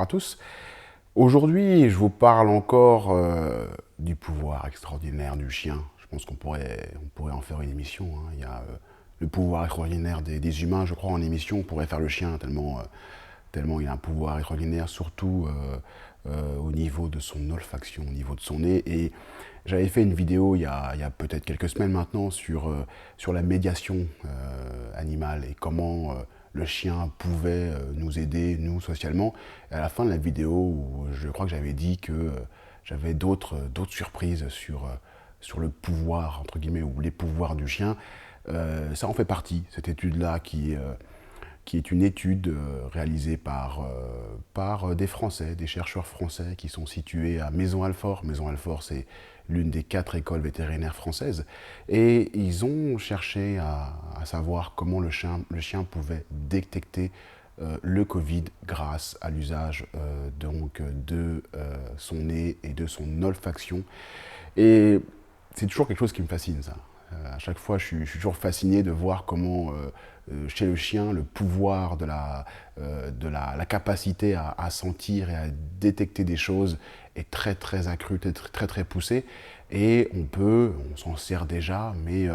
tous. Aujourd'hui, je vous parle encore du pouvoir extraordinaire du chien. Je pense qu'on pourrait en faire une émission, hein. Il y a le pouvoir extraordinaire des humains, je crois, en émission. On pourrait faire le chien tellement il a un pouvoir extraordinaire, surtout au niveau de son olfaction, au niveau de son nez. Et j'avais fait une vidéo il y a peut-être quelques semaines maintenant sur la médiation animale et comment le chien pouvait nous aider, nous, socialement. Et à la fin de la vidéo, je crois que j'avais dit que j'avais d'autres surprises sur le pouvoir, entre guillemets, ou les pouvoirs du chien. Ça en fait partie, cette étude-là qui est une étude réalisée par des Français, des chercheurs français qui sont situés à Maisons-Alfort. Maisons-Alfort, c'est l'une des 4 écoles vétérinaires françaises. Et ils ont cherché à savoir comment le chien pouvait détecter le Covid grâce à l'usage de son nez et de son olfaction. Et c'est toujours quelque chose qui me fascine, ça. À chaque fois, je suis toujours fasciné de voir comment, chez le chien, le pouvoir la capacité à sentir et à détecter des choses est très très accru, très très poussé. Et on s'en sert déjà, mais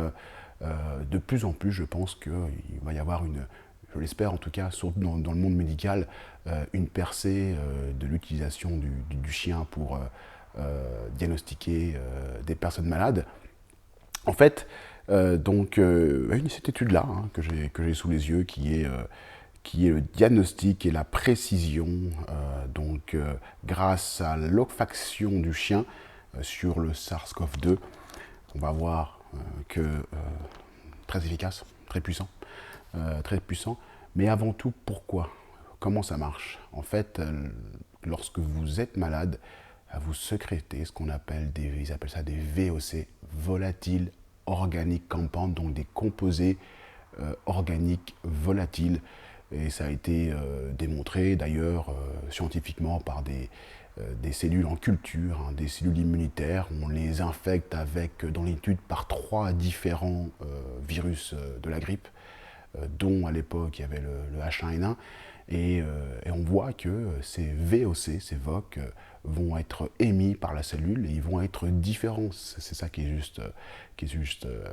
de plus en plus, je pense qu'il va y avoir je l'espère en tout cas, surtout dans le monde médical, une percée de l'utilisation du chien pour diagnostiquer des personnes malades. En fait, cette étude-là, hein, que j'ai sous les yeux, qui est le diagnostic et la précision, grâce à l'olfaction du chien sur le SARS-CoV-2, on va voir que très efficace, très puissant. Mais avant tout, pourquoi? Comment ça marche? En fait, lorsque vous êtes malade, vous sécrétez ce qu'on appelle ils appellent ça des VOC, volatiles organiques compounds, donc des composés organiques volatiles. Et ça a été démontré d'ailleurs scientifiquement par des cellules en culture, hein, des cellules immunitaires. On les infecte dans l'étude par 3 différents virus de la grippe, dont à l'époque il y avait le H1N1. Et on voit que ces VOC, ces VOC, vont être émis par la cellule et ils vont être différents. C'est ça qui est juste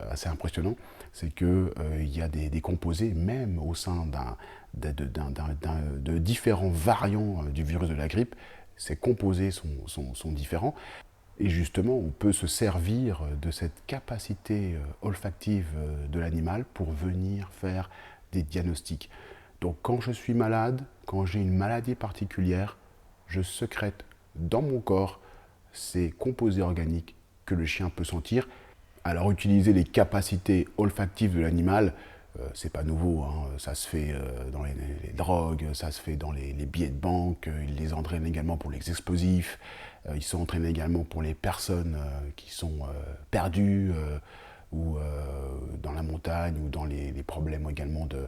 assez impressionnant. C'est qu'il y a des composés, même au sein de différents variants du virus de la grippe, ces composés sont différents. Et justement, on peut se servir de cette capacité olfactive de l'animal pour venir faire des diagnostics. Donc quand je suis malade, quand j'ai une maladie particulière, je sécrète dans mon corps ces composés organiques que le chien peut sentir. Alors utiliser les capacités olfactives de l'animal, c'est pas nouveau, hein. Ça se fait dans les drogues, ça se fait dans les billets de banque, ils les entraînent également pour les explosifs, ils sont entraînés également pour les personnes qui sont perdues ou dans la montagne ou dans les problèmes également de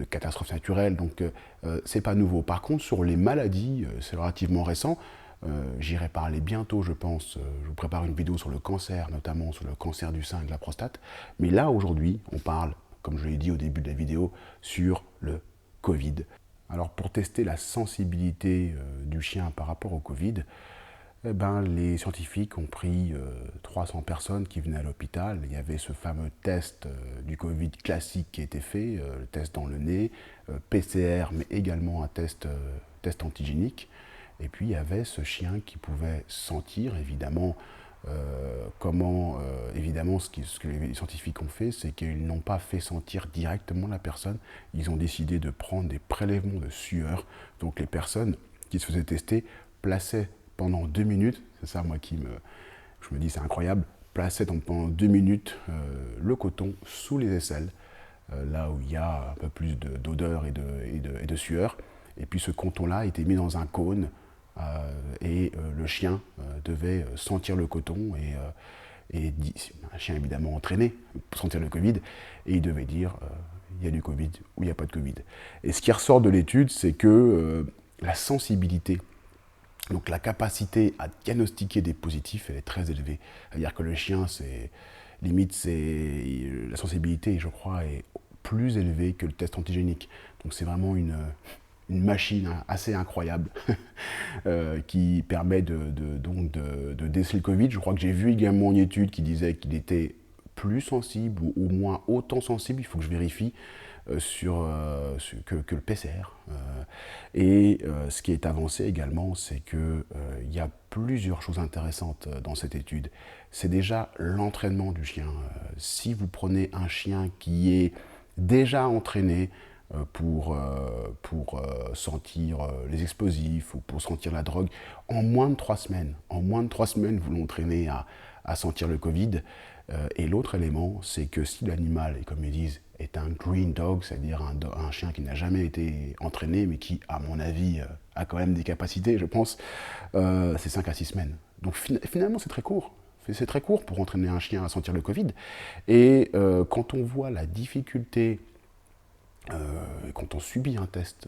catastrophes naturelles. Donc c'est pas nouveau. Par contre, sur les maladies, c'est relativement récent. J'irai parler bientôt, je pense. Je vous prépare une vidéo sur le cancer, notamment sur le cancer du sein et de la prostate. Mais là, aujourd'hui, on parle, comme je l'ai dit au début de la vidéo, sur le Covid. Alors, pour tester la sensibilité du chien par rapport au Covid, les scientifiques ont pris 300 personnes qui venaient à l'hôpital. Il y avait ce fameux test du Covid classique qui a été fait, le test dans le nez, PCR, mais également un test antigénique. Et puis il y avait ce chien qui pouvait sentir, évidemment, ce que les scientifiques ont fait, c'est qu'ils n'ont pas fait sentir directement la personne. Ils ont décidé de prendre des prélèvements de sueur. Donc les personnes qui se faisaient tester plaçaient pendant 2 minutes, c'est ça moi je me dis c'est incroyable, plaçaient pendant 2 minutes le coton sous les aisselles, là où il y a un peu plus d'odeur et de sueur. Et puis ce coton-là était mis dans un cône et le chien devait sentir le coton et un chien évidemment entraîné pour sentir le Covid, et il devait dire il y a du Covid ou il n'y a pas de Covid. Et ce qui ressort de l'étude, c'est que la sensibilité, donc la capacité à diagnostiquer des positifs, elle est très élevée. C'est-à-dire que le chien, la sensibilité, je crois, est plus élevée que le test antigénique. Donc c'est vraiment une une machine assez incroyable qui permet donc de déceler le Covid. Je crois que j'ai vu également une étude qui disait qu'il était plus sensible ou au moins autant sensible, il faut que je vérifie, que le PCR. Ce qui est avancé également, c'est qu'il y a plusieurs choses intéressantes dans cette étude. C'est déjà l'entraînement du chien. Si vous prenez un chien qui est déjà entraîné pour sentir les explosifs ou pour sentir la drogue, en moins de 3 semaines, vous l'entraînez à sentir le Covid. Et l'autre élément, c'est que si l'animal, et comme ils disent, est un green dog, c'est-à-dire un chien qui n'a jamais été entraîné, mais qui, à mon avis, a quand même des capacités, je pense, c'est 5 à 6 semaines. Donc finalement, c'est très court. C'est très court pour entraîner un chien à sentir le Covid. Et quand on voit la difficulté, quand on subit un test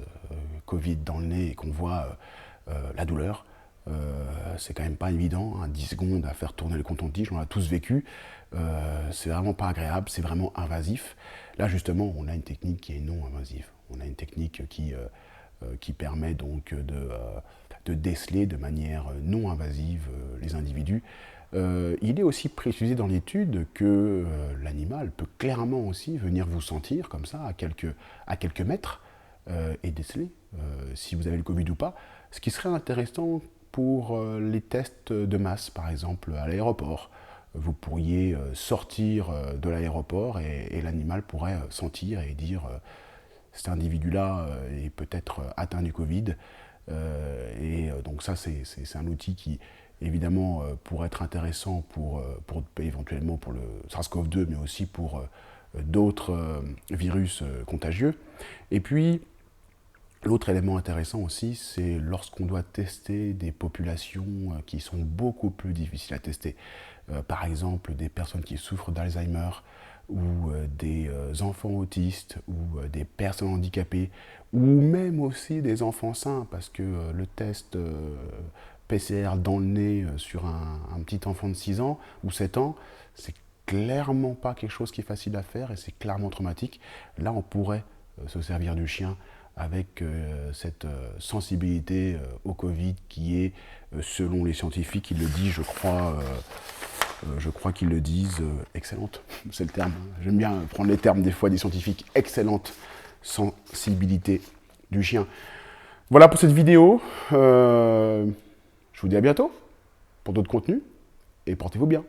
Covid dans le nez et qu'on voit la douleur, c'est quand même pas évident, hein, 10 secondes à faire tourner le coton-tige, on l'a tous vécu, c'est vraiment pas agréable, c'est vraiment invasif. Là justement, on a une technique qui est non invasive, on a une technique qui permet donc de déceler de manière non invasive les individus. Il est aussi précisé dans l'étude que l'animal peut clairement aussi venir vous sentir comme ça à quelques mètres et déceler si vous avez le Covid ou pas, ce qui serait intéressant pour les tests de masse, par exemple à l'aéroport. Vous pourriez sortir de l'aéroport et l'animal pourrait sentir et dire cet individu-là est peut-être atteint du Covid. Donc ça, c'est un outil qui, évidemment, pourrait être intéressant éventuellement pour le SARS-CoV-2, mais aussi pour d'autres virus contagieux. Et puis, l'autre élément intéressant aussi, c'est lorsqu'on doit tester des populations qui sont beaucoup plus difficiles à tester. Par exemple, des personnes qui souffrent d'Alzheimer, ou des enfants autistes, ou des personnes handicapées, ou même aussi des enfants sains, parce que le test PCR dans le nez sur un petit enfant de 6 ans ou 7 ans, c'est clairement pas quelque chose qui est facile à faire et c'est clairement traumatique. Là, on pourrait se servir du chien avec cette sensibilité au Covid qui est, selon les scientifiques, ils le disent, je crois qu'ils le disent, excellente, c'est le terme. J'aime bien prendre les termes des fois des scientifiques, excellente sensibilité du chien. Voilà pour cette vidéo. Je vous dis à bientôt pour d'autres contenus et portez-vous bien.